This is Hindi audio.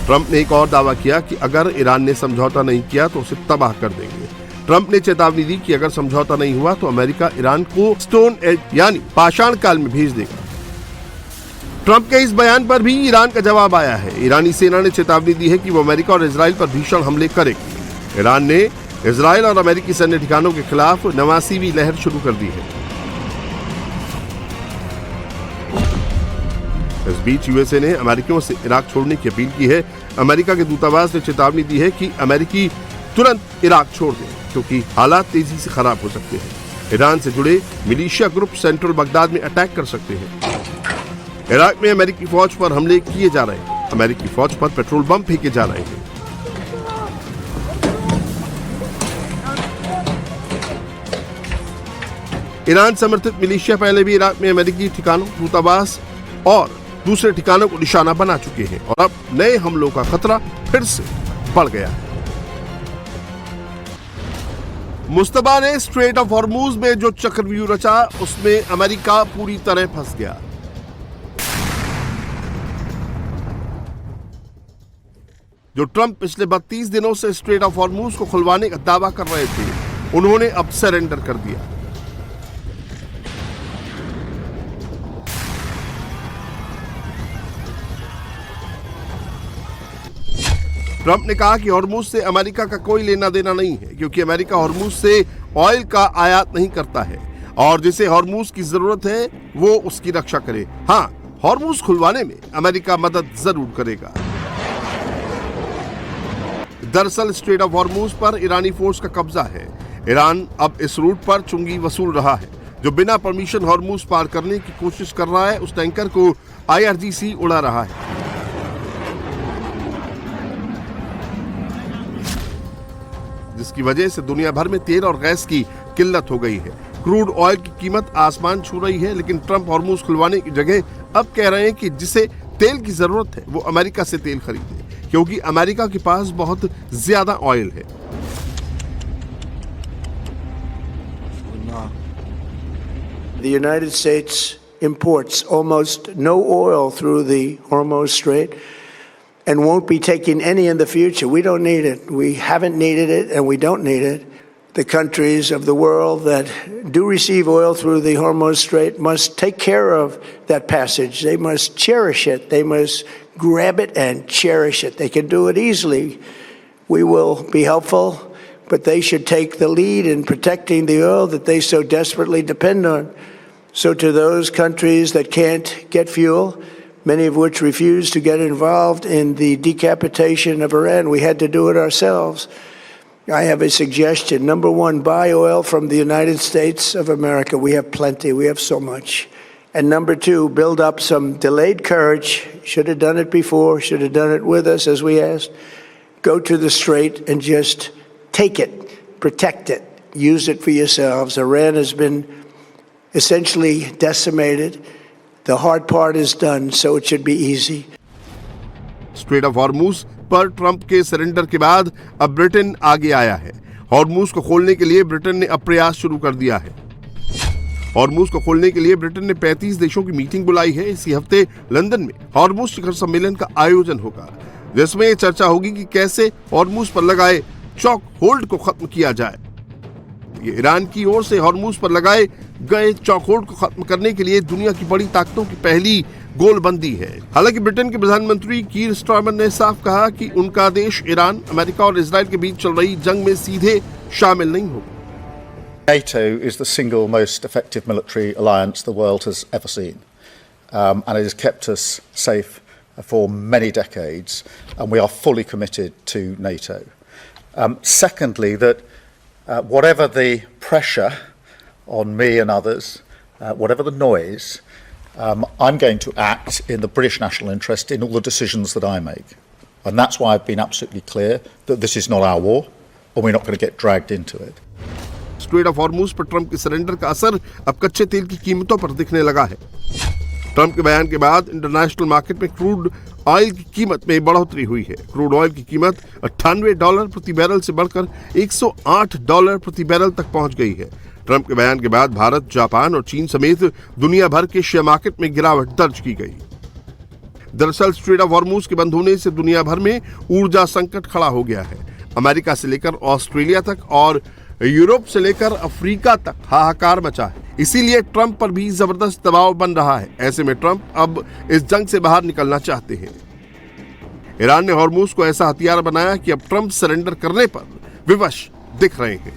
ट्रंप ने एक और दावा किया कि अगर ईरान ने समझौता नहीं किया तो उसे तबाह कर देंगे। ट्रंप ने चेतावनी दी कि अगर समझौता नहीं हुआ तो अमेरिका ईरान को स्टोन एज यानी पाषाण काल में भेज देगा। ट्रंप के इस बयान पर भी ईरान का जवाब आया है। ईरानी सेना ने चेतावनी दी है कि वो अमेरिका और इजराइल पर भीषण हमले करेगी। ईरान ने इजराइल और अमेरिकी सैन्य ठिकानों के खिलाफ 89वीं लहर शुरू कर दी है। इस बीच यूएसए ने अमेरिकियों से इराक छोड़ने की अपील की है। अमेरिका के दूतावास ने चेतावनी दी है कि अमेरिकी तुरंत इराक छोड़ दें क्योंकि हालात तेजी से खराब हो सकते हैं। ईरान से जुड़े मिलिशिया ग्रुप सेंट्रल बगदाद में अटैक कर सकते हैं। इराक में अमेरिकी फौज पर हमले किए जा रहे हैं। अमेरिकी फौज पर पेट्रोल बम फेंके जा रहे हैं। ईरान समर्थित मिलिशिया पहले भी इराक में अमेरिकी ठिकानों, दूतावास और दूसरे ठिकानों को निशाना बना चुके हैं और अब नए हमलों का खतरा फिर से बढ़ गया है। मुस्तफा ने स्ट्रेट ऑफ हॉर्मूज में जो चक्रव्यूह रचा उसमें अमेरिका पूरी तरह फंस गया। जो ट्रंप पिछले 32 दिनों से स्ट्रेट ऑफ हॉर्मूज को खुलवाने का दावा कर रहे थे, उन्होंने अब सरेंडर कर दिया। ट्रंप ने कहा कि हॉर्मूज से अमेरिका का कोई लेना देना नहीं है क्योंकि अमेरिका हॉर्मूज से ऑयल का आयात नहीं करता है और जिसे हॉर्मूज की जरूरत है वो उसकी रक्षा करे। हाँ, हॉर्मूज खुलवाने में अमेरिका मदद जरूर करेगा। दरअसल स्ट्रेट ऑफ हॉर्मूज पर ईरानी फोर्स का कब्जा है। ईरान अब इस रूट पर चुंगी वसूल रहा है। जो बिना परमिशन हॉर्मूज पार करने की कोशिश कर रहा है उस टैंकर को IRGC उड़ा रहा है। जिसकी वजह से दुनिया भर में तेल और गैस की किल्लत हो गई है। क्रूड ऑयल की कीमत आसमान छू रही है, लेकिन ट्रंप हॉर्मूज खुलवाने की जगह अब कह रहे हैं कि जिसे तेल की जरूरत है वो अमेरिका से तेल खरीदे क्योंकि अमेरिका के पास बहुत ज्यादा ऑयल है। The United States imports almost no oil through the Hormuz Strait and won't be taking any in the future. We don't need it. We haven't needed it and we don't need it. The countries of the world that do receive oil through the Hormuz Strait must take care of that passage. They must cherish it. They must grab it and cherish it. They can do it easily. We will be helpful, but they should take the lead in protecting the oil that they so desperately depend on. So to those countries that can't get fuel, many of which refuse to get involved in the decapitation of Iran, we had to do it ourselves. I have a suggestion. Number one, buy oil from the United States of America. We have plenty. We have so much. And number two, build up some delayed courage. Should have done it before. Should have done it with us, as we asked. Go to the strait and just take it. Protect it. Use it for yourselves. Iran has been essentially decimated. The hard part is done, so it should be easy. Straight of Hormuz पर ट्रंप के सरेंडर के बाद अब ब्रिटेन आगे आया है। हॉर्मूज को खोलने के लिए ब्रिटेन ने अब प्रयास शुरू कर दिया है। हॉर्मूज को खोलने के लिए ब्रिटेन ने 35 देशों की मीटिंग बुलाई है। इसी हफ्ते लंदन में हॉर्मूज शिखर सम्मेलन का आयोजन होगा, जिसमें चर्चा होगी कि कैसे हॉर्मूज पर लगाए चॉक होल्ड को खत्म किया जाए। ये ईरान की ओर से हॉर्मूज पर लगाए गए चॉक होल्ड को खत्म करने के लिए दुनिया की बड़ी ताकतों की पहली गोलबंदी है। हालांकि ब्रिटेन के प्रधानमंत्री कीर स्टारमर ने साफ कहा कि उनका देश ईरान, अमेरिका और इजराइल के बीच चल रही जंग में सीधे शामिल नहीं होगा। NATO is the single most effective military alliance the world has ever seen, and it has kept us safe for many decades, and we are fully committed to NATO. Secondly, that whatever the pressure on me and others, whatever the noise, I'm going to act in the British national interest in all the decisions that I make. And that's why I've been absolutely clear that this is not our war, and we're not going to get dragged into it. Straight of Hormuz पर ट्रंप के सरेंडर का असर अब कच्चे तेल की कीमतों पर दिखने लगा है। ट्रंप के बयान के बाद इंटरनेशनल मार्केट में क्रूड ऑयल की कीमत में बढ़ोतरी हुई है। क्रूड ऑयल की कीमत $98 प्रति बैरल से बढ़कर $108 प्रति बैरल तक पहुंच गई है। ट्रंप के बयान के बाद भारत, जापान और चीन समेत दुनिया भर के शेयर मार्केट में गिरावट दर्ज की गई। दरअसल स्ट्रेट ऑफ हॉर्मूज के बंद होने से दुनिया भर में ऊर्जा संकट खड़ा हो गया है। अमेरिका से लेकर ऑस्ट्रेलिया तक और यूरोप से लेकर अफ्रीका तक हाहाकार मचा है। इसीलिए ट्रंप पर भी जबरदस्त दबाव बन रहा है। ऐसे में ट्रंप अब इस जंग से बाहर निकलना चाहते हैं। ईरान ने हॉर्मूज को ऐसा हथियार बनाया कि अब ट्रंप सरेंडर करने पर विवश दिख रहे हैं।